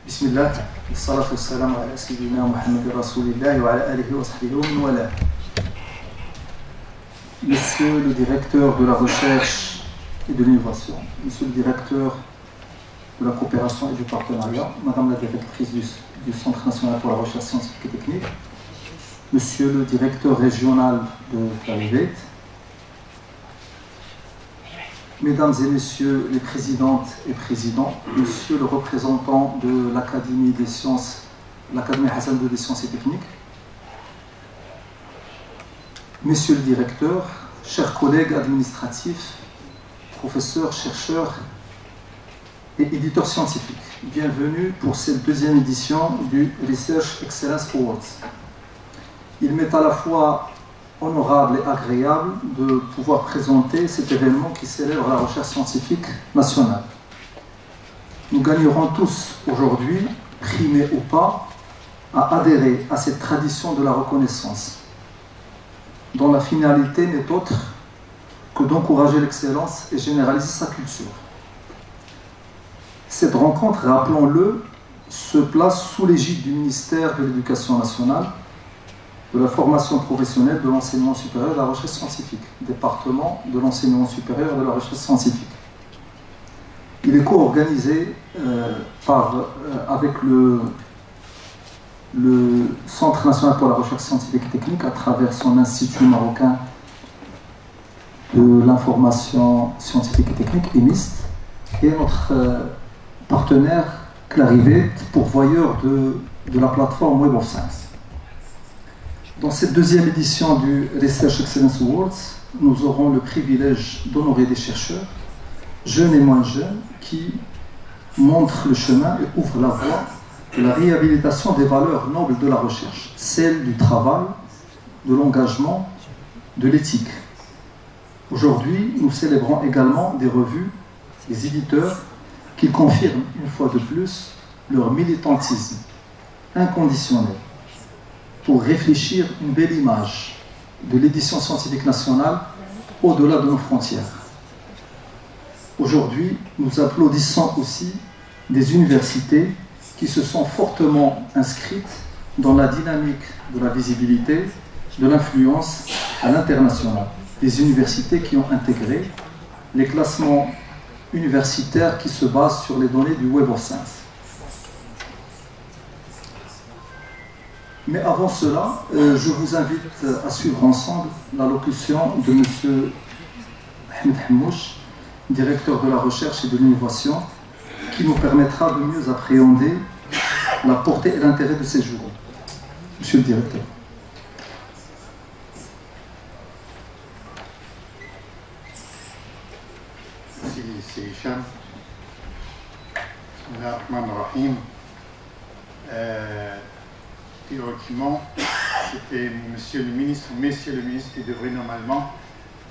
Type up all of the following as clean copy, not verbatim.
بسم الله والصلاة والسلام على سيدنا محمد رسول الله وعلى آله وصحبه ومن والاه. Monsieur le directeur de la recherche et de l'innovation, Monsieur le directeur de la coopération et du partenariat, Madame la directrice du Centre national pour la recherche scientifique et technique, Monsieur le directeur régional de Clarivet, Mesdames et Messieurs les présidentes et présidents, Monsieur le représentant de l'Académie des sciences, l'Académie Hassan II des sciences et techniques, Monsieur le directeur, chers collègues administratifs, professeurs, chercheurs et éditeurs scientifiques, bienvenue pour cette deuxième édition du Research Excellence Awards. Il m'est à la fois honorable et agréable de pouvoir présenter cet événement qui célèbre la recherche scientifique nationale. Nous gagnerons tous aujourd'hui, primés ou pas, à adhérer à cette tradition de la reconnaissance, dont la finalité n'est autre que d'encourager l'excellence et généraliser sa culture. Cette rencontre, rappelons-le, se place sous l'égide du ministère de l'Éducation nationale, de la formation professionnelle, de l'enseignement supérieur et de la recherche scientifique, département de l'enseignement supérieur et de la recherche scientifique. Il est co-organisé avec le Centre national pour la recherche scientifique et technique à travers son Institut marocain de l'information scientifique et technique, EMIST, et notre partenaire Clarivet, pourvoyeur de la plateforme Web of Science. Dans cette deuxième édition du Research Excellence Awards, nous aurons le privilège d'honorer des chercheurs, jeunes et moins jeunes, qui montrent le chemin et ouvrent la voie de la réhabilitation des valeurs nobles de la recherche, celles du travail, de l'engagement, de l'éthique. Aujourd'hui, nous célébrons également des revues, des éditeurs qui confirment une fois de plus leur militantisme inconditionnel pour réfléchir une belle image de l'édition scientifique nationale au-delà de nos frontières. Aujourd'hui, nous applaudissons aussi des universités qui se sont fortement inscrites dans la dynamique de la visibilité, de l'influence à l'international. Des universités qui ont intégré les classements universitaires qui se basent sur les données du Web of Science. Mais avant cela, je vous invite à suivre ensemble l'allocution de M. Ahmed Hammouch, directeur de la recherche et de l'innovation, qui nous permettra de mieux appréhender la portée et l'intérêt de ces jours. Monsieur le directeur. Merci, c'est Hicham. Bismillahirrahmanirrahim. Théoriquement, c'était Monsieur le ministre, Messieurs le ministre qui devrait normalement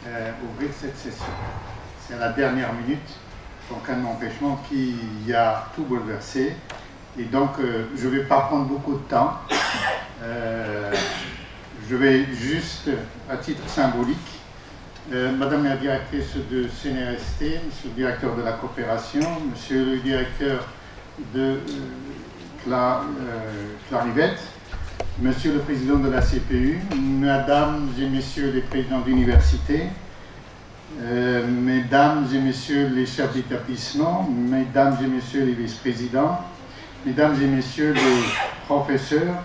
ouvrir cette session. C'est à la dernière minute, donc un empêchement qui a tout bouleversé. Et donc, je ne vais pas prendre beaucoup de temps. Je vais juste, à titre symbolique, Madame la directrice de CNRST, Monsieur le directeur de la coopération, Monsieur le directeur de Clarivet, Monsieur le président de la CPU, Mesdames et Messieurs les présidents d'université, Mesdames et Messieurs les chefs d'établissement, Mesdames et Messieurs les vice-présidents, Mesdames et Messieurs les professeurs,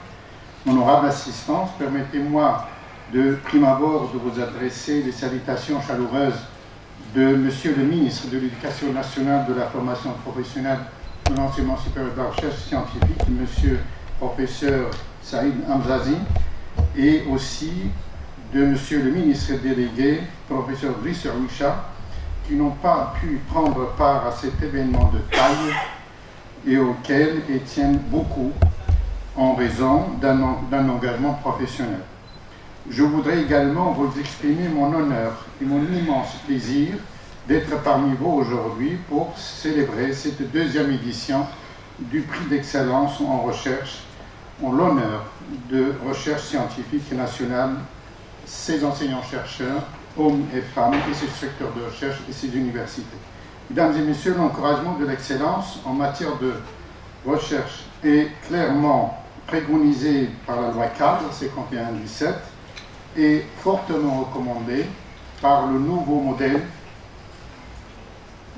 honorables assistants, permettez-moi de prime abord de vous adresser les salutations chaleureuses de Monsieur le ministre de l'Éducation nationale, de la formation professionnelle, de l'enseignement supérieur de la recherche scientifique, Monsieur professeur Saïd Hamzazi, et aussi de Monsieur le ministre délégué, professeur Driss Roucha, qui n'ont pas pu prendre part à cet événement de taille et auquel ils tiennent beaucoup en raison d'un engagement professionnel. Je voudrais également vous exprimer mon honneur et mon immense plaisir d'être parmi vous aujourd'hui pour célébrer cette deuxième édition du prix d'excellence en recherche, en l'honneur de recherche scientifique nationale, ses enseignants-chercheurs, hommes et femmes, et ses secteurs de recherche et ses universités. Mesdames et Messieurs, l'encouragement de l'excellence en matière de recherche est clairement préconisée par la loi cadre 51-17 et fortement recommandée par le nouveau modèle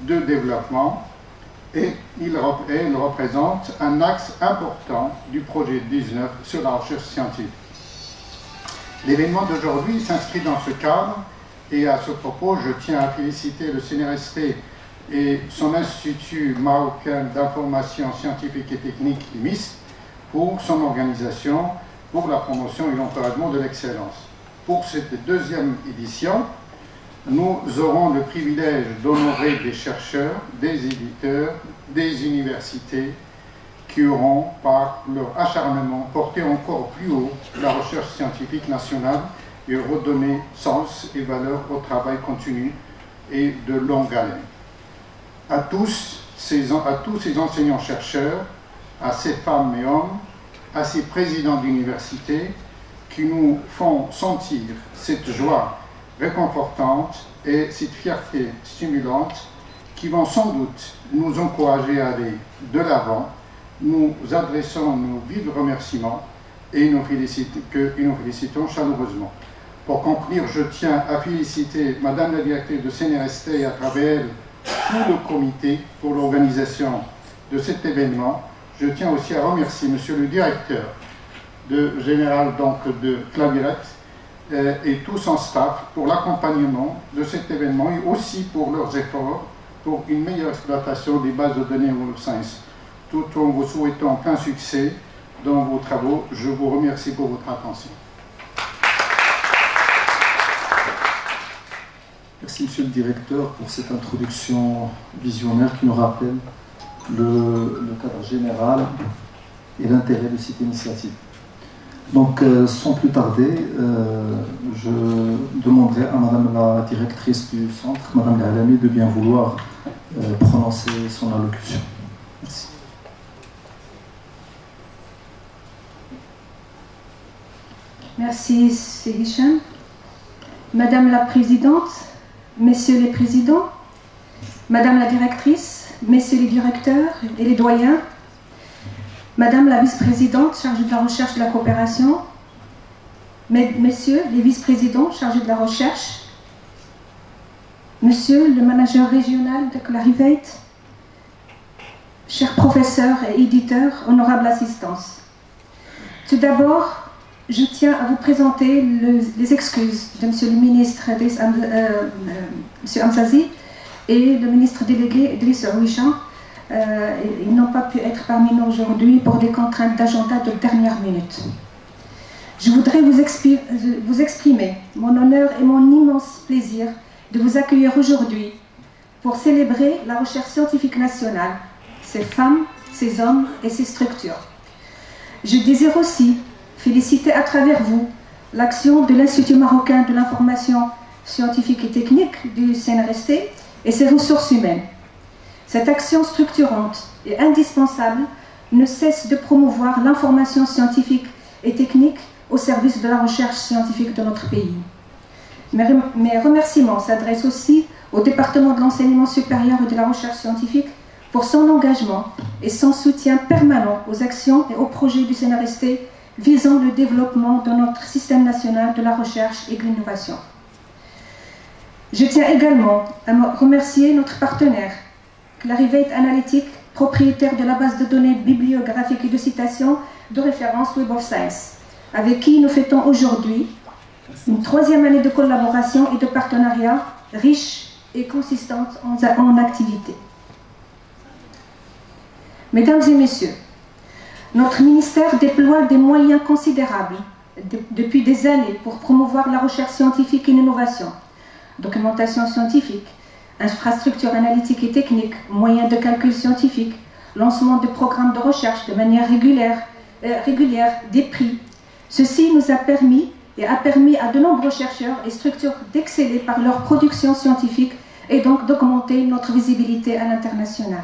de développement, et il représente un axe important du projet 19 sur la recherche scientifique. L'événement d'aujourd'hui s'inscrit dans ce cadre, et à ce propos, je tiens à féliciter le CNRST et son Institut marocain d'information scientifique et technique, IMIST, pour son organisation, pour la promotion et l'encouragement de l'excellence. Pour cette deuxième édition, nous aurons le privilège d'honorer des chercheurs, des éditeurs, des universités qui auront, par leur acharnement, porté encore plus haut la recherche scientifique nationale et redonné sens et valeur au travail continu et de longue haleine. À tous ces enseignants-chercheurs, à ces femmes et hommes, à ces présidents d'université qui nous font sentir cette joie réconfortante et cette fierté stimulante qui vont sans doute nous encourager à aller de l'avant. Nous adressons nos vifs remerciements et nous félicitons chaleureusement. Pour conclure, je tiens à féliciter Madame la directrice de CNRST et à travers elle tout le comité pour l'organisation de cet événement. Je tiens aussi à remercier Monsieur le directeur général de Claviérette et tout son staff pour l'accompagnement de cet événement et aussi pour leurs efforts pour une meilleure exploitation des bases de données Wolof Science. Tout en vous souhaitant plein succès dans vos travaux, je vous remercie pour votre attention. Merci Monsieur le Directeur pour cette introduction visionnaire qui nous rappelle le cadre général et l'intérêt de cette initiative. Donc, sans plus tarder, je demanderai à Madame la directrice du centre, Madame Alami, de bien vouloir prononcer son allocution. Merci. Merci, Hicham. Madame la Présidente, Messieurs les Présidents, Madame la Directrice, Messieurs les Directeurs et les Doyens, Madame la Vice-Présidente chargée de la Recherche et de la Coopération, Messieurs les Vice-Présidents chargés de la Recherche, Monsieur le Manager régional de Clarivate, chers professeurs et éditeurs, honorable assistance. Tout d'abord, je tiens à vous présenter les excuses de Monsieur le ministre Monsieur Amzazi et le ministre délégué Idriss Rouichan. Ils n'ont pas pu être parmi nous aujourd'hui pour des contraintes d'agenda de dernière minute. Je voudrais vous exprimer mon honneur et mon immense plaisir de vous accueillir aujourd'hui pour célébrer la recherche scientifique nationale, ses femmes, ses hommes et ses structures. Je désire aussi féliciter à travers vous l'action de l'Institut marocain de l'information scientifique et technique du CNRST et ses ressources humaines. Cette action structurante et indispensable ne cesse de promouvoir l'information scientifique et technique au service de la recherche scientifique de notre pays. Mes remerciements s'adressent aussi au département de l'enseignement supérieur et de la recherche scientifique pour son engagement et son soutien permanent aux actions et aux projets du CNRST visant le développement de notre système national de la recherche et de l'innovation. Je tiens également à remercier notre partenaire, Clarivate Analytics, propriétaire de la base de données bibliographique et de citation de référence Web of Science, avec qui nous fêtons aujourd'hui une troisième année de collaboration et de partenariat riche et consistante en activités. Mesdames et messieurs, notre ministère déploie des moyens considérables depuis des années pour promouvoir la recherche scientifique et l'innovation, documentation scientifique, infrastructures analytiques et techniques, moyens de calcul scientifique, lancement de programmes de recherche de manière régulière, des prix. Ceci nous a permis et a permis à de nombreux chercheurs et structures d'exceller par leur production scientifique et donc d'augmenter notre visibilité à l'international.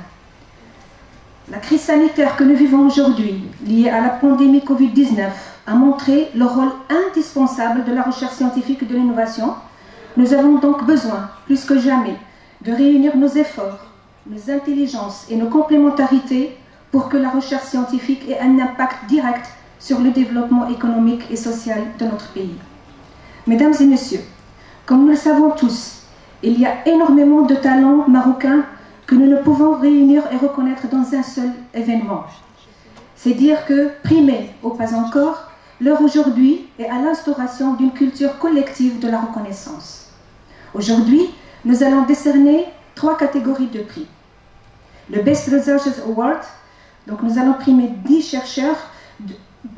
La crise sanitaire que nous vivons aujourd'hui, liée à la pandémie Covid-19, a montré le rôle indispensable de la recherche scientifique et de l'innovation. Nous avons donc besoin, plus que jamais, de réunir nos efforts, nos intelligences et nos complémentarités pour que la recherche scientifique ait un impact direct sur le développement économique et social de notre pays. Mesdames et messieurs, comme nous le savons tous, il y a énormément de talents marocains que nous ne pouvons réunir et reconnaître dans un seul événement. C'est dire que, primés ou pas encore, l'heure aujourd'hui est à l'instauration d'une culture collective de la reconnaissance. Aujourd'hui, nous allons décerner 3 catégories de prix. Le Best Researchers Award, donc nous allons primer 10 chercheurs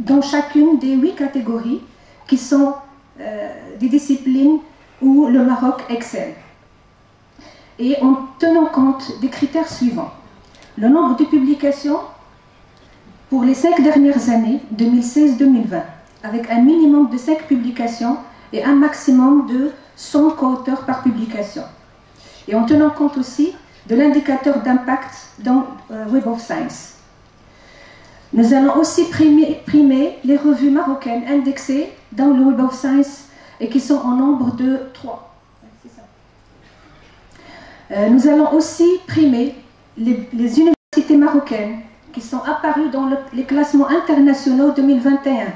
dans chacune des 8 catégories qui sont des disciplines où le Maroc excelle. Et en tenant compte des critères suivants. Le nombre de publications pour les 5 dernières années, 2016-2020, avec un minimum de 5 publications et un maximum de 100 co-auteurs par publication. Et en tenant compte aussi de l'indicateur d'impact dans Web of Science. Nous allons aussi primer les revues marocaines indexées dans le Web of Science et qui sont en nombre de 3. Nous allons aussi primer les universités marocaines qui sont apparues dans les classements internationaux 2021,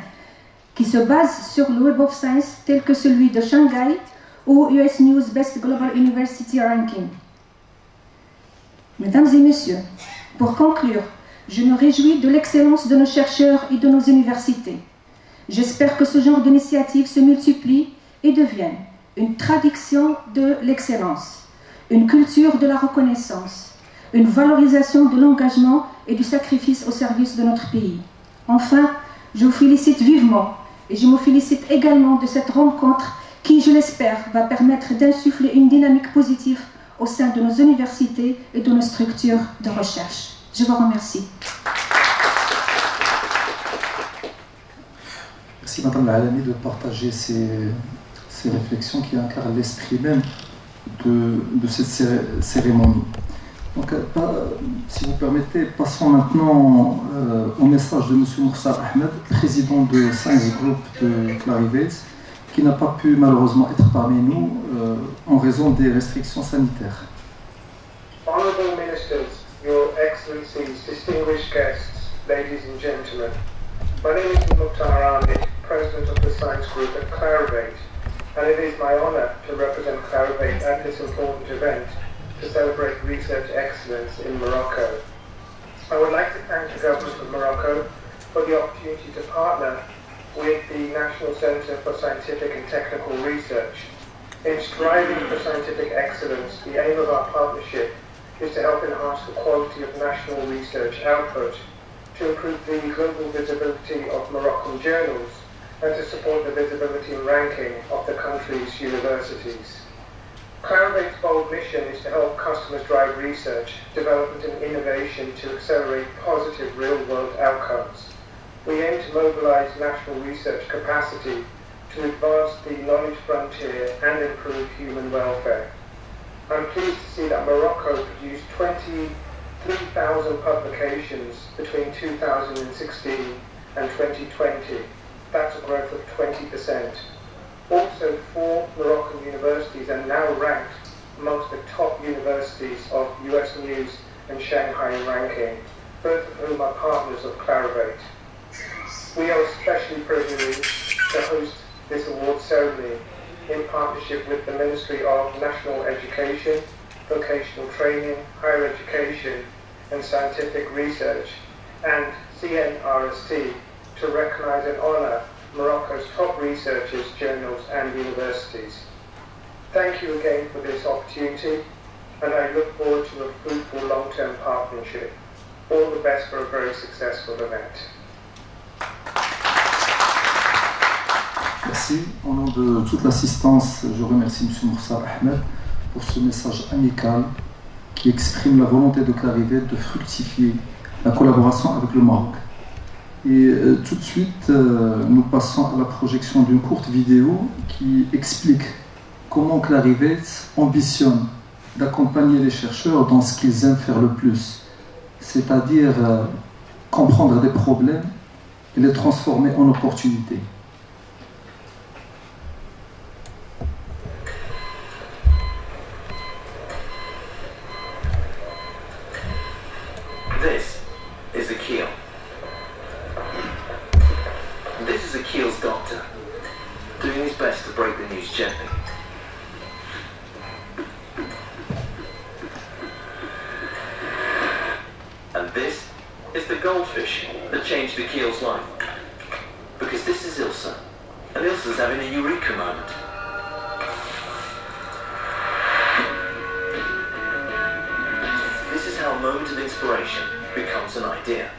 qui se basent sur le Web of Science tel que celui de Shanghai ou US News Best Global University Ranking. Mesdames et messieurs, pour conclure, je me réjouis de l'excellence de nos chercheurs et de nos universités. J'espère que ce genre d'initiative se multiplie et devienne une traduction de l'excellence, une culture de la reconnaissance, une valorisation de l'engagement et du sacrifice au service de notre pays. Enfin, je vous félicite vivement et je me félicite également de cette rencontre qui, je l'espère, va permettre d'insuffler une dynamique positive au sein de nos universités et de nos structures de recherche. Je vous remercie. Merci Madame Alami de partager ces réflexions qui incarnent l'esprit même de cette cérémonie. Donc, si vous permettez, passons maintenant au message de M. Moursal Ahmed, président de Science Group de Clarivate, qui n'a pas pu malheureusement être parmi nous en raison des restrictions sanitaires. Honourable Ministers, Your Excellencies, distinguished guests, ladies and gentlemen, my name is Mukhtar Ahmed, President of the Science Group at Clarivate, and it is my honour to represent Clarivate at this important event to celebrate research excellence in Morocco. I would like to thank the Government of Morocco for the opportunity to partner with the National Centre for Scientific and Technical Research. In striving for scientific excellence, the aim of our partnership is to help enhance the quality of national research output, to improve the global visibility of Moroccan journals, and to support the visibility and ranking of the country's universities. Clarivate's bold mission is to help customers drive research, development and innovation to accelerate positive real-world outcomes. We aim to mobilize national research capacity to advance the knowledge frontier and improve human welfare. I'm pleased to see that Morocco produced 23,000 publications between 2016 and 2020. That's a growth of 20%. Also, 4 Moroccan universities are now ranked amongst the top universities of US News and Shanghai ranking, both of whom are partners of Clarivate. We are especially privileged to host this award ceremony in partnership with the Ministry of National Education, Vocational Training, Higher Education and Scientific Research and CNRST to recognize and honor Morocco's top researchers, journals and universities. Thank you again for this opportunity and I look forward to a fruitful long-term partnership. All the best for a very successful event. Merci. Au nom de toute l'assistance, je remercie M. Moursal Ahmed pour ce message amical qui exprime la volonté de Clarivate de fructifier la collaboration avec le Maroc. Et tout de suite, nous passons à la projection d'une courte vidéo qui explique comment Clarivate ambitionne d'accompagner les chercheurs dans ce qu'ils aiment faire le plus, c'est-à-dire comprendre des problèmes et les transformer en opportunités. This is Kiel's doctor, doing his best to break the news gently. And this is the goldfish that changed the Kiel's life. Because this is Ilse, and Ilse's having a eureka moment. This is how a moment of inspiration becomes an idea.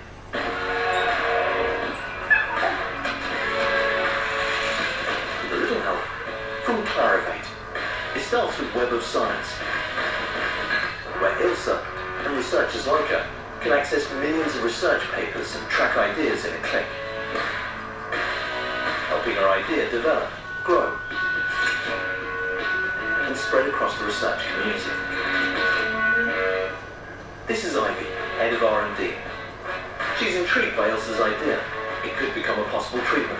With a little help from Clarivate, it starts with Web of Science, where Ilse and researchers like her can access millions of research papers and track ideas in a click, helping her idea develop, grow, and spread across the research community. This is Ivy, head of R&D. She's intrigued by Ilse's idea. It could become a possible treatment.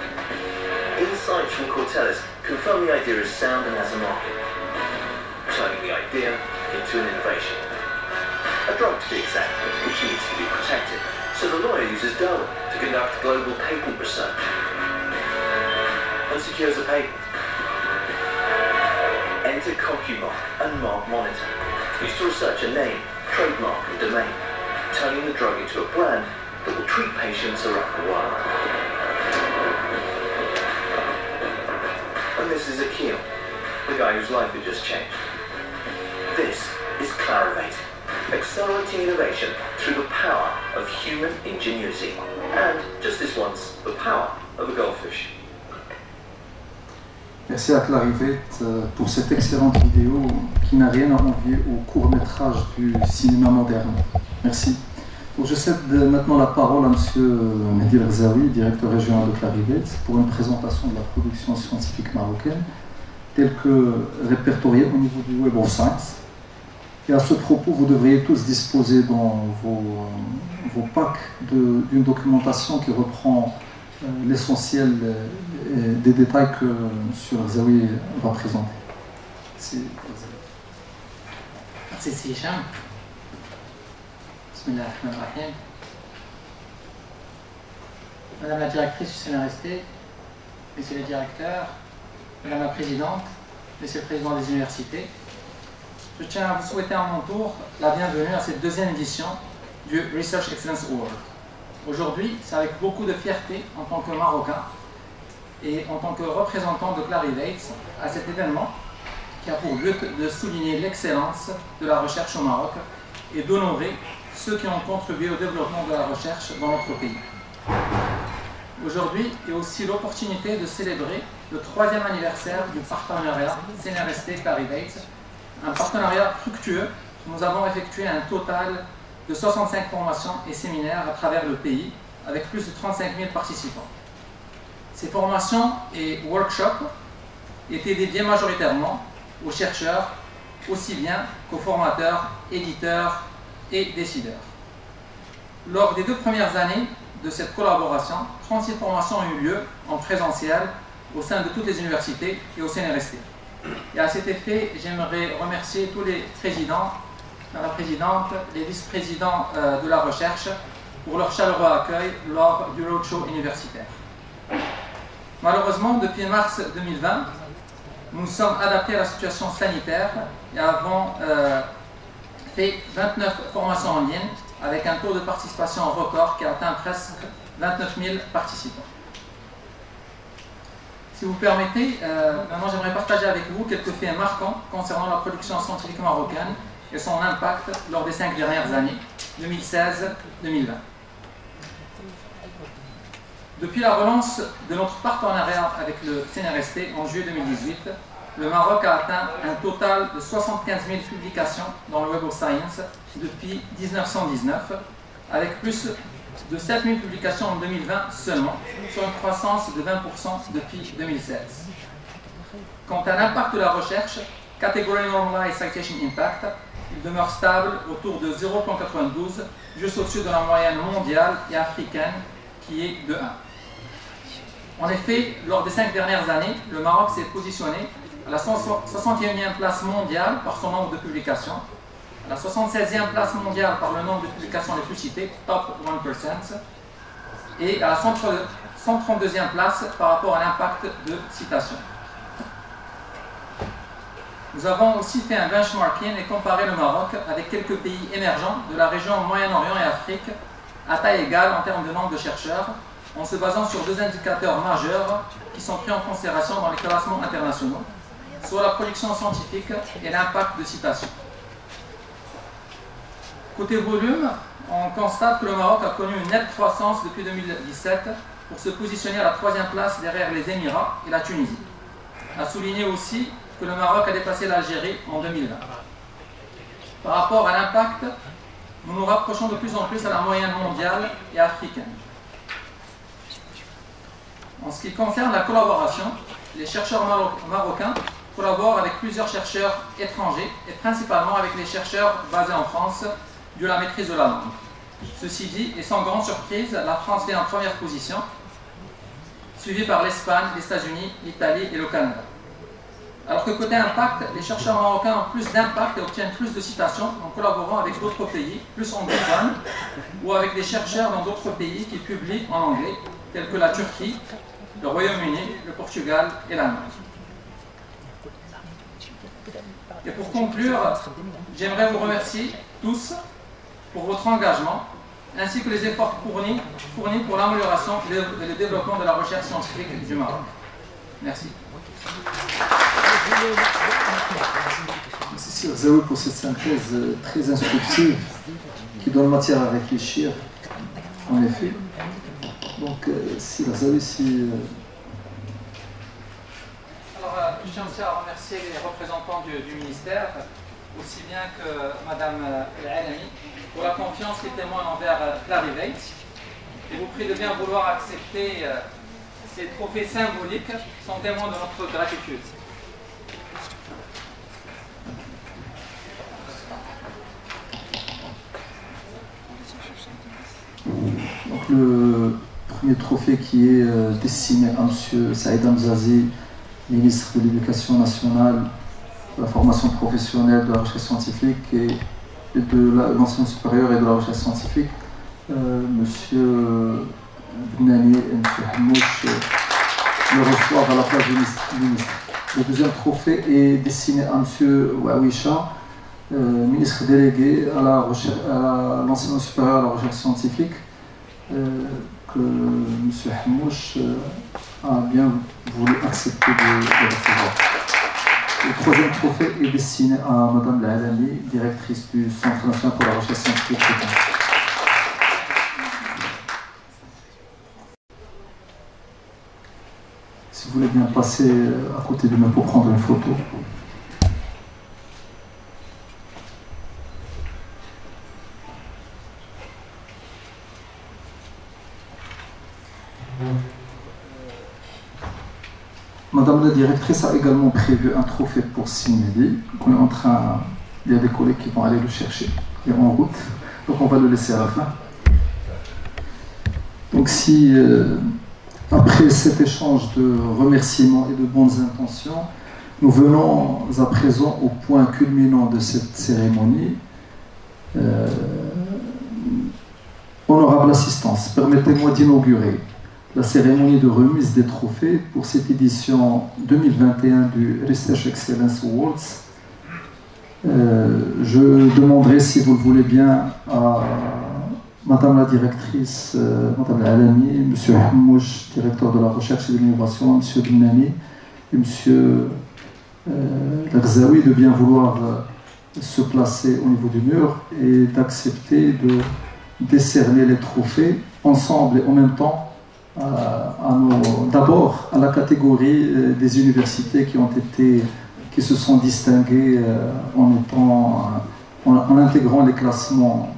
Insights from Cortellis confirm the idea is sound and has a market, turning the idea into an innovation. A drug, to be exact, which needs to be protected. So the lawyer uses Darwin to conduct global patent research and secures a patent. Enter CompuMark and Mark Monitor, used to research a name, trademark and domain, turning the drug into a brand that will treat patients around the world. And this is Akil, the guy whose life had just changed. This is Clarivate, accelerating innovation through the power of human ingenuity, and, just this once, the power of a goldfish. Merci à Clarivate pour cette excellente vidéo qui n'a rien à envier au court-métrage du cinéma moderne. Merci. Donc je cède maintenant la parole à M. Mehdi Rzaoui, directeur régional de Clarivate, pour une présentation de la production scientifique marocaine, telle que répertoriée au niveau du Web of Science. Et à ce propos, vous devriez tous disposer dans vos packs d'une documentation qui reprend l'essentiel des détails que M. Rzaoui va présenter. Merci Hicham. Bismillahirrahmanirrahim. Madame la directrice du CNRST, Messieurs les directeurs, Madame la présidente, Monsieur le président des universités, je tiens à vous souhaiter à mon tour la bienvenue à cette deuxième édition du Research Excellence Award. Aujourd'hui, c'est avec beaucoup de fierté en tant que Marocain et en tant que représentant de Clarivate à cet événement qui a pour but de souligner l'excellence de la recherche au Maroc et d'honorer ceux qui ont contribué au développement de la recherche dans notre pays. Aujourd'hui est aussi l'opportunité de célébrer le 3e anniversaire du partenariat CNRST-Clarivate, un partenariat fructueux. Nous avons effectué un total de 65 formations et séminaires à travers le pays, avec plus de 35 000 participants. Ces formations et workshops étaient dédiés majoritairement aux chercheurs, aussi bien qu'aux formateurs, éditeurs et décideurs. Lors des 2 premières années de cette collaboration, 36 formations ont eu lieu en présentiel au sein de toutes les universités et au CNRST. Et à cet effet, j'aimerais remercier tous les présidents, la présidente, les vice-présidents de la recherche pour leur chaleureux accueil lors du roadshow universitaire. Malheureusement, depuis mars 2020, nous nous sommes adaptés à la situation sanitaire et avons fait 29 formations en ligne avec un taux de participation record qui a atteint presque 29 000 participants. Si vous permettez, maintenant j'aimerais partager avec vous quelques faits marquants concernant la production scientifique marocaine et son impact lors des 5 dernières années, 2016-2020. Depuis la relance de notre partenariat avec le CNRST en juillet 2018, le Maroc a atteint un total de 75 000 publications dans le Web of Science depuis 1919, avec plus de 7 000 publications en 2020 seulement, soit une croissance de 20% depuis 2016. Quant à l'impact de la recherche, Category Normalized Citation Impact, il demeure stable autour de 0,92, juste au-dessus de la moyenne mondiale et africaine qui est de 1. En effet, lors des 5 dernières années, le Maroc s'est positionné à la 61e place mondiale par son nombre de publications, à la 76e place mondiale par le nombre de publications les plus citées, top 1%, et à la 132e place par rapport à l'impact de citation. Nous avons aussi fait un benchmarking et comparé le Maroc avec quelques pays émergents de la région Moyen-Orient et Afrique à taille égale en termes de nombre de chercheurs, en se basant sur deux indicateurs majeurs qui sont pris en considération dans les classements internationaux, soit la production scientifique et l'impact de citation. Côté volume, on constate que le Maroc a connu une nette croissance depuis 2017 pour se positionner à la 3e place derrière les Émirats et la Tunisie. À souligner aussi que le Maroc a dépassé l'Algérie en 2020. Par rapport à l'impact, nous nous rapprochons de plus en plus à la moyenne mondiale et africaine. En ce qui concerne la collaboration, les chercheurs marocains collaborent avec plusieurs chercheurs étrangers et principalement avec les chercheurs basés en France dû à la maîtrise de la langue. Ceci dit, et sans grande surprise, la France vient en première position, suivie par l'Espagne, les États-Unis, l'Italie et le Canada. Alors que côté impact, les chercheurs marocains ont plus d'impact et obtiennent plus de citations en collaborant avec d'autres pays, plus anglophones, ou avec des chercheurs dans d'autres pays qui publient en anglais, tels que la Turquie, le Royaume-Uni, le Portugal et l'Allemagne. Et pour conclure, j'aimerais vous remercier tous pour votre engagement, ainsi que les efforts fournis pour l'amélioration et le développement de la recherche scientifique du Maroc. Merci. Merci Sir Zaoui pour cette synthèse très instructive qui donne matière à réfléchir, en effet. Donc, Sir Zaoui, si... Alors, je tiens aussi à remercier les représentants du ministère, aussi bien que Madame El-Alami, pour la confiance qu'ils témoignent envers Clarivate. Et vous prie de bien vouloir accepter ces trophées symboliques qui sont témoins de notre gratitude. Donc, le premier trophée qui est destiné à M. Saïd Hamzazi, ministre de l'Éducation nationale, de la formation professionnelle, de la recherche scientifique et de l'enseignement supérieur et de la recherche scientifique. M. Bounani et M. Hamouch le reçoivent à la place du ministre. Le deuxième trophée est destiné à M. Wawisha, ministre délégué à l'enseignement supérieur et à la recherche scientifique, que M. Hamouch a bien voulu accepter de recevoir. Le troisième trophée est destiné à Mme El-Alami, directrice du Centre national pour la recherche scientifique. Si vous voulez bien passer à côté de moi pour prendre une photo. Madame la directrice a également prévu un trophée pour Sinedi. On est en train, il y a des collègues qui vont aller le chercher. Il est en route, donc on va le laisser à la fin. Donc si, après cet échange de remerciements et de bonnes intentions, nous venons à présent au point culminant de cette cérémonie. Honorable assistance, permettez-moi d'inaugurer la cérémonie de remise des trophées pour cette édition 2021 du Research Excellence Awards. Je demanderai, si vous le voulez bien, à Madame la directrice, Madame El-Alami, M. Hamouch, directeur de la recherche et de l'innovation, M. Bounani et M. Lagzaoui de bien vouloir se placer au niveau du mur et d'accepter de décerner les trophées ensemble et en même temps d'abord à la catégorie des universités qui se sont distinguées en intégrant les classements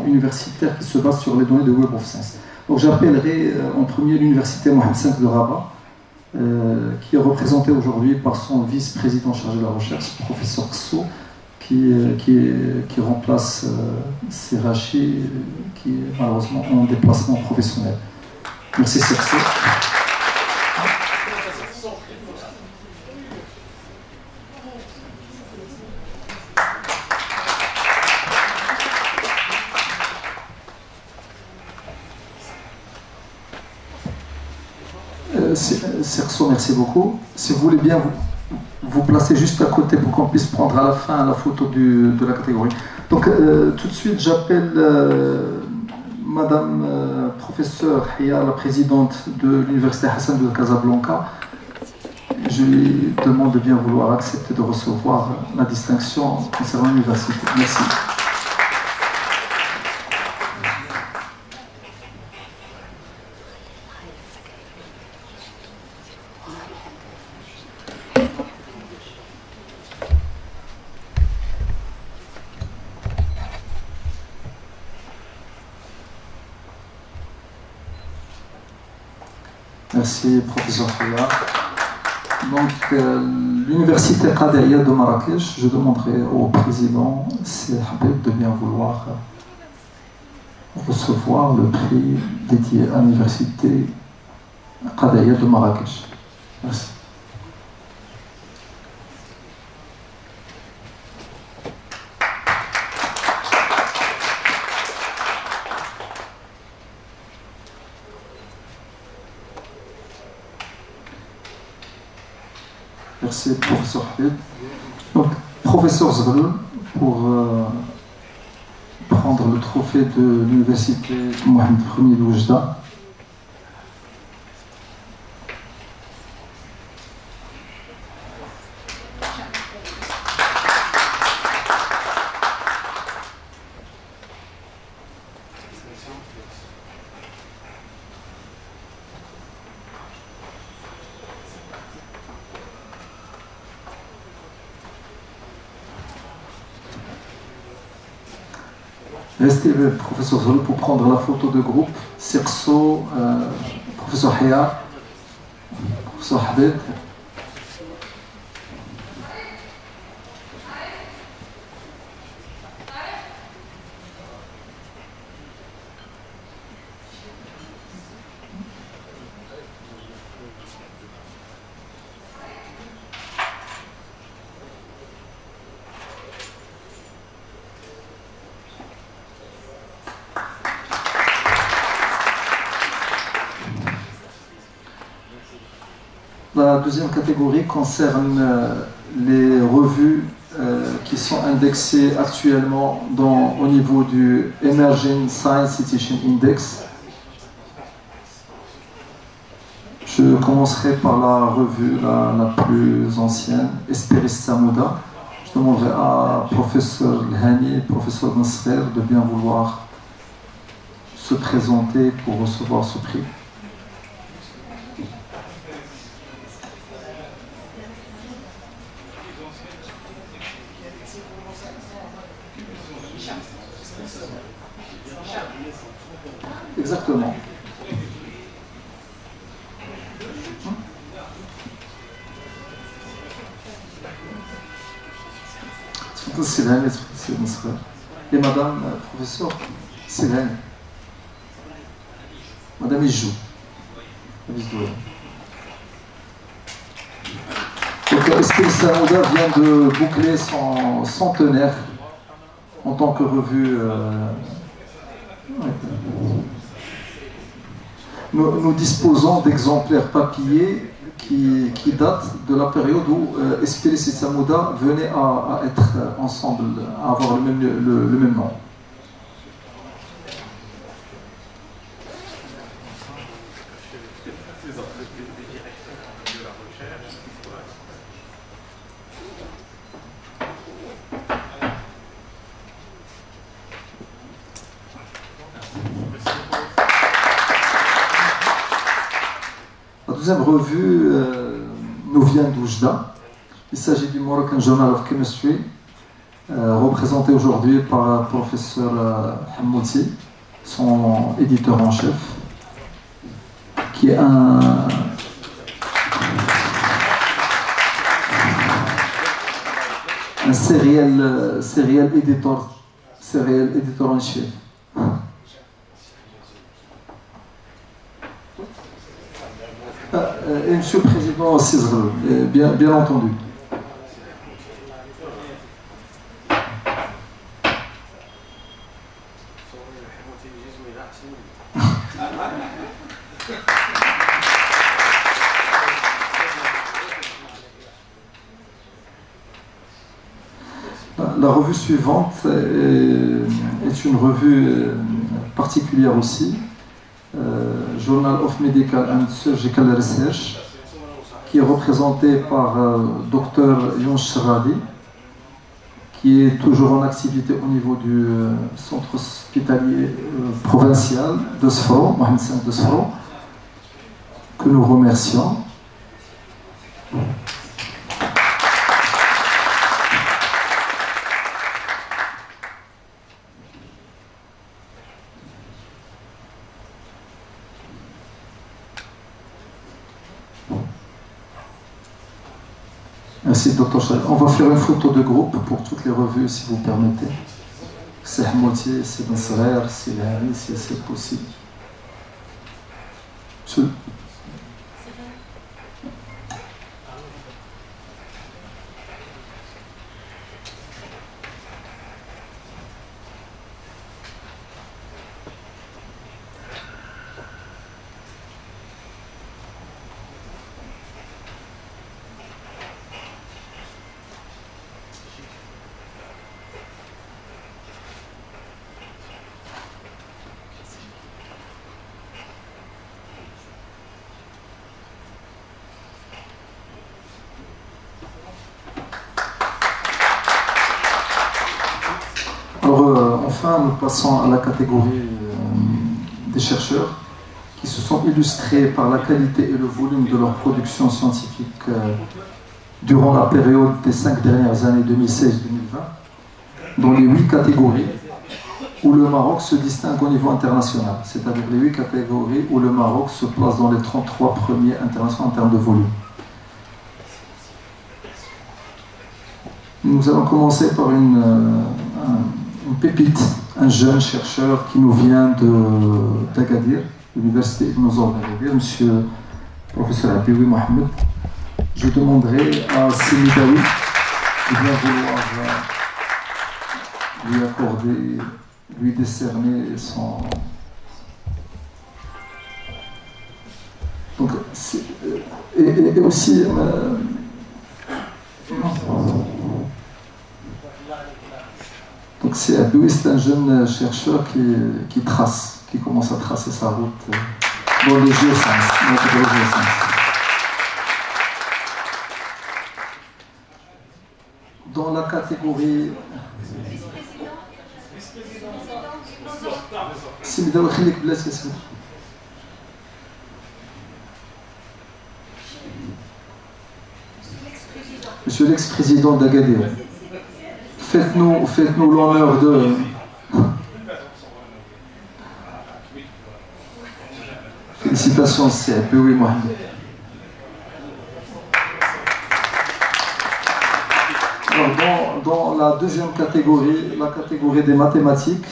universitaires qui se basent sur les données de Web of Science. Donc j'appellerai en premier l'université Mohamed V de Rabat, qui est représentée aujourd'hui par son vice-président chargé de la recherche, le professeur Kso, qui remplace Serachi, qui est malheureusement en déplacement professionnel. Merci Sergio. Serso, merci beaucoup. Si vous voulez bien vous placer juste à côté pour qu'on puisse prendre à la fin la photo de la catégorie. Donc tout de suite j'appelle Madame professeure Hia, la présidente de l'Université Hassan de Casablanca. Je lui demande de bien vouloir accepter de recevoir la distinction concernant l'université. Merci. Merci, professeur Hia. Donc, l'université Qadaya de Marrakech, je demanderai au président, c'est Habib, de bien vouloir recevoir le prix dédié à l'université Qadaya de Marrakech. Merci. Merci, professeur Habib. Donc, professeur Zgaloul, pour prendre le trophée de l'université Mohamed Ier de Oujda. Restez le professeur Zolo pour prendre la photo de groupe. Serso, professeur Hia, professeur Habib. La deuxième catégorie concerne les revues qui sont indexées actuellement au niveau du Emerging Science Citation Index. Je commencerai par la revue la plus ancienne, Esperis Samouda. Je demanderai à professeur Lhani et professeur Nasser de bien vouloir se présenter pour recevoir ce prix. Exactement. Et madame professeur Sylvain, madame Ijou. Donc Esperis Samouda vient de boucler son centenaire en tant que revue. Nous disposons d'exemplaires papier qui datent de la période où Esperis et Samouda venaient à être ensemble, à avoir le même nom. La deuxième revue nous vient d'Oujda. Il s'agit du Moroccan Journal of Chemistry, représenté aujourd'hui par le professeur Hammouti, son éditeur en chef, qui est un serial editor en chef. Et Monsieur le Président Cizre, bien entendu. La revue suivante est une revue particulière aussi, Journal of Medical and Surgical Research, qui est représenté par Dr Younes Cherradi, qui est toujours en activité au niveau du centre hospitalier provincial de Sfro, Mohamed V de Sfro, que nous remercions. Merci, Dr. Chal. On va faire une photo de groupe pour toutes les revues, si vous permettez. C'est Hamoutier, c'est Nasser, c'est Lahari, si c'est possible. Enfin, nous passons à la catégorie des chercheurs qui se sont illustrés par la qualité et le volume de leur production scientifique durant la période des 5 dernières années 2016-2020, dans les 8 catégories où le Maroc se distingue au niveau international, c'est-à-dire les 8 catégories où le Maroc se place dans les 33 premiers internationaux en termes de volume. Nous allons commencer par une pépite, un jeune chercheur qui nous vient d'Agadir, l'université Ibn Zor d'Agadir, monsieur professeur Abioui Mohamed. Je demanderai à Simidawi de bien vouloir lui accorder, lui décerner son... Donc, et aussi... Donc c'est Abioui, c'est un jeune chercheur qui trace, qui commence à tracer sa route dans les géosciences, dans la catégorie... Monsieur l'ex-président d'Agadir. Faites-nous l'honneur de... Félicitations, c'est Abioui Mohamed. Alors, dans la deuxième catégorie, la catégorie des mathématiques,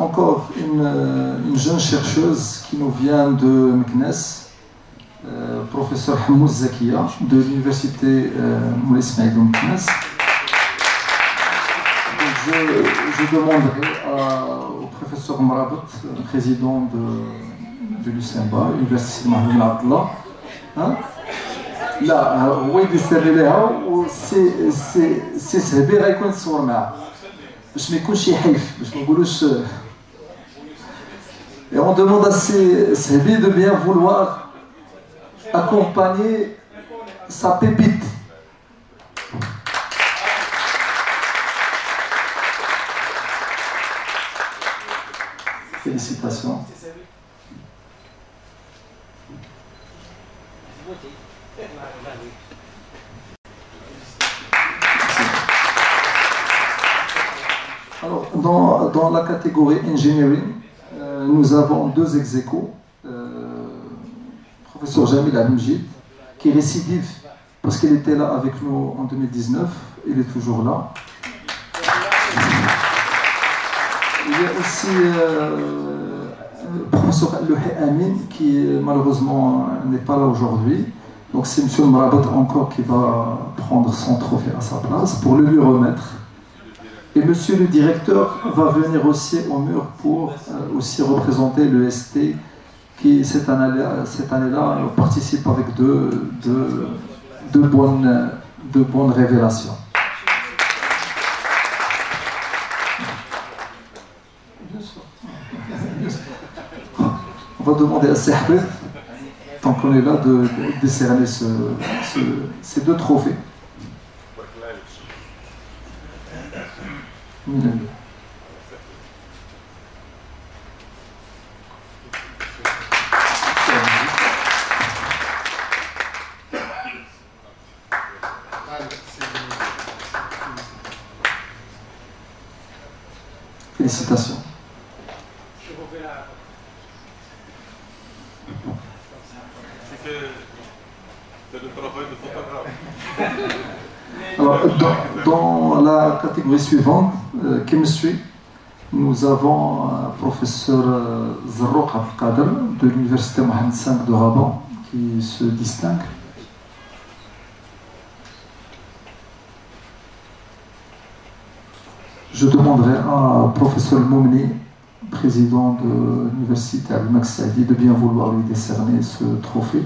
encore une jeune chercheuse qui nous vient de Meknes, professeur Hamouz Zakia, de l'université Moulay Ismaïl de Meknes. Je demanderai au professeur Mrabout, président de l'USMBA, l'université Mohamed Abdallah, لا هو يدير لها سي سهبي غيكون تصور معاه باش ما يكونش يحيف باش ما نقولوش. Et on demande à Sehbi de bien vouloir accompagner sa pépite. Félicitations. Alors, dans la catégorie engineering, nous avons deux ex-aequo. Professeur Jamil Al-Mjid, qui est récidive parce qu'il était là avec nous en 2019, il est toujours là. Il y a aussi professeur Louhi Amin qui malheureusement n'est pas là aujourd'hui. Donc c'est M. Mrabout encore qui va prendre son trophée à sa place pour le lui remettre. Et M. le directeur va venir aussi au mur pour aussi représenter le ST qui cette année-là participe avec deux bonnes révélations. On va demander à Sahbet, tant qu'on est là, de décerner ces deux trophées. Félicitations. Alors, dans la catégorie suivante, Chemistry, nous avons professeur Zarrouk Abdelkader de l'Université Mohamed V de Rabat qui se distingue. Je demanderai à professeur Moumni, président de l'Université Al-Mak Saadi, de bien vouloir lui décerner ce trophée.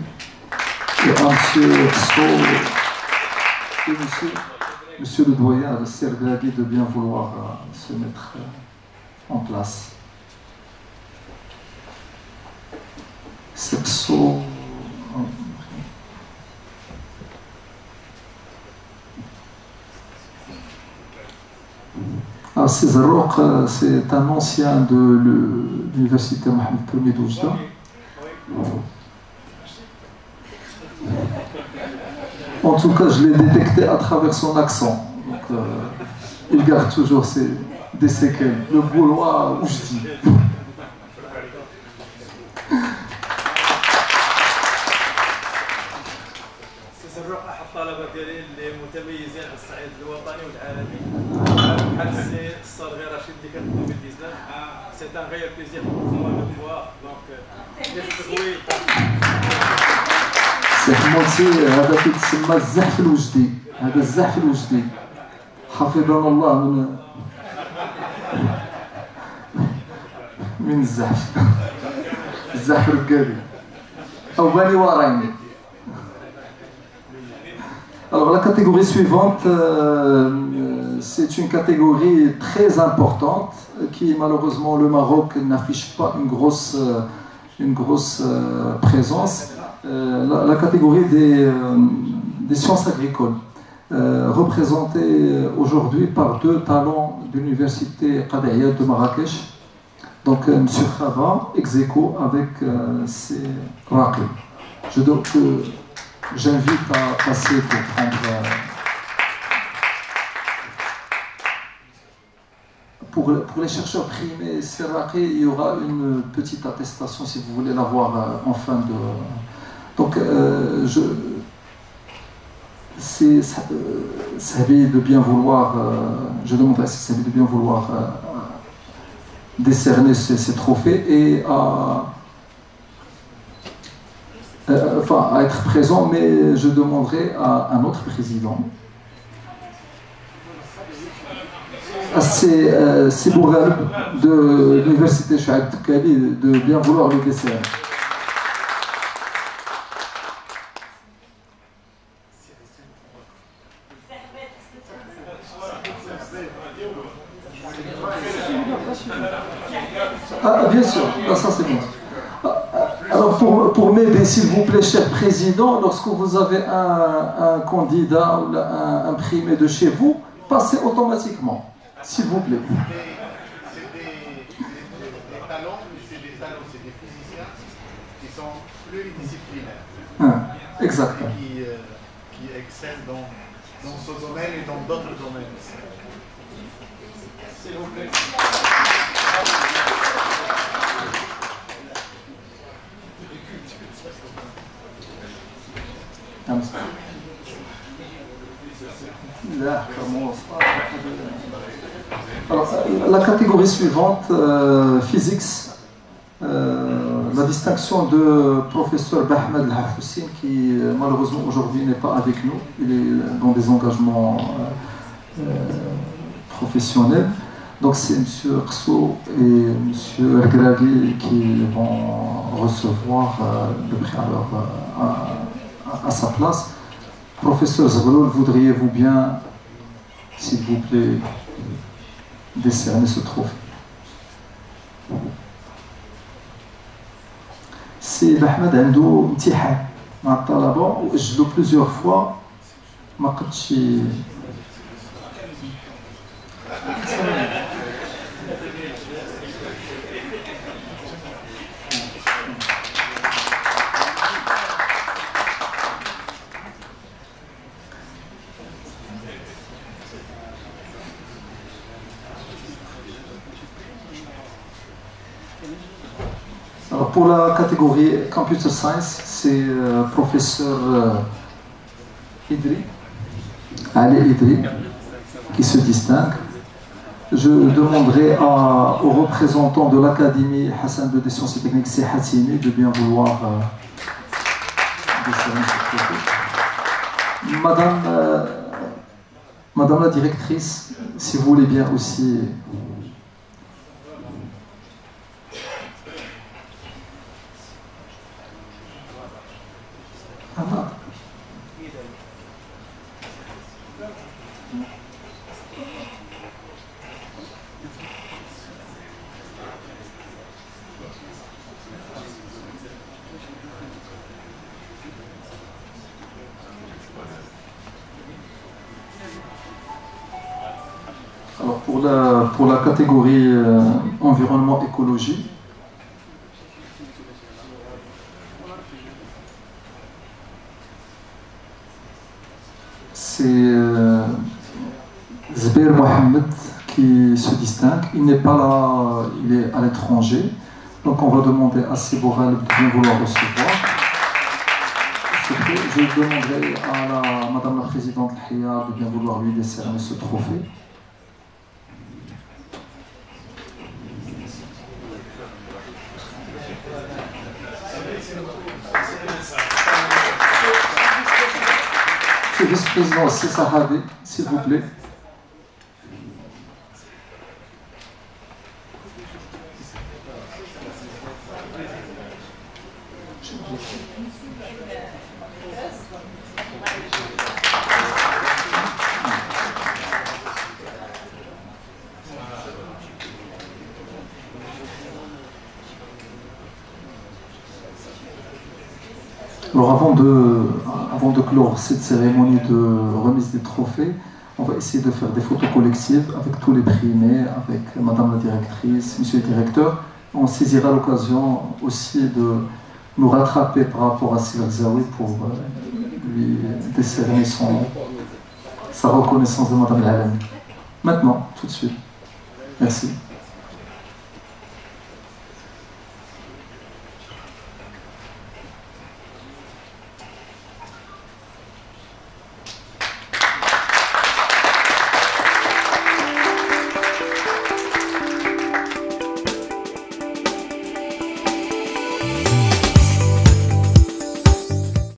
Et à monsieur le doyen Al-Sergadi de bien vouloir se mettre en place. Sexo. Zarrouk, c'est un ancien de l'université Mohamed Ier d'Oujda. En tout cas, je l'ai détecté à travers son accent. Donc, il garde toujours des séquelles. Le Gaulois Oujdi. C'est un réel plaisir pour moi de voir. Donc, c'est موتي هذا كيتسمى الزحف الوجدي. هذا الزحف الوجدي حفظنا الله من الزحف. الزحف الرقابي أو بالي ورايني. Alors la catégorie suivante, c'est une catégorie très importante qui malheureusement le Maroc n'affiche pas une grosse présence. La catégorie des sciences agricoles, représentée aujourd'hui par deux talents de l'université Qad'iyya de Marrakech. Donc M. Khaba, ex-aequo avec ses raqib. J'invite à passer pour prendre... Pour les chercheurs primés Serraqi, il y aura une petite attestation si vous voulez la voir en fin de... Donc, c'est Sabi de bien vouloir... je demande à Sabi de bien vouloir décerner ces trophées et à être présent, mais je demanderai à un autre président. C'est Bourgal de l'université Chouaib Kali de bien vouloir le décerner. Ah, bien sûr, ça c'est bon. Alors pour m'aider, s'il vous plaît, cher président, lorsque vous avez un candidat ou un primé de chez vous, passez automatiquement, s'il vous plaît. C'est des talents, c'est des physiciens qui sont pluridisciplinaires. Exactement. Qui excellent dans ce domaine et dans d'autres domaines. S'il vous plaît. Alors, la catégorie suivante, physics, la distinction de professeur Bahmed El-Hafoussine qui malheureusement aujourd'hui n'est pas avec nous, il est dans des engagements professionnels. Donc c'est M. Rso et M. Ergragui qui vont recevoir le prix à sa place. Professeur Zagloul, voudriez-vous bien, s'il vous plaît, décerner ce trophée? سي أحمد عنده امتحان مع الطلبة وأجلو بلوزيوغ فوا ما قدش Alors pour la catégorie Computer Science, c'est professeur Idri, Ali Idri, qui se distingue. Je demanderai aux représentants de l'Académie Hassan II des sciences et techniques, c'est Hatimi, de bien vouloir décerner ce trophée. Madame la directrice, si vous voulez bien aussi. Alors pour la catégorie environnement écologie, c'est Zbeir Mohamed qui se distingue. Il n'est pas là, il est à l'étranger. Donc on va demander à Seboral de bien vouloir recevoir. Je demanderai à Madame la Présidente Hia de bien vouloir lui décerner ce trophée. Monsieur le vice-président, c'est Sahabi, s'il vous plaît. Alors avant de clore cette cérémonie de remise des trophées, on va essayer de faire des photos collectives avec tous les primés, avec Madame la directrice, Monsieur le directeur. On saisira l'occasion aussi de nous rattraper par rapport à Sir Zawi pour lui décerner sa reconnaissance de Madame Lalani. Maintenant, tout de suite. Merci.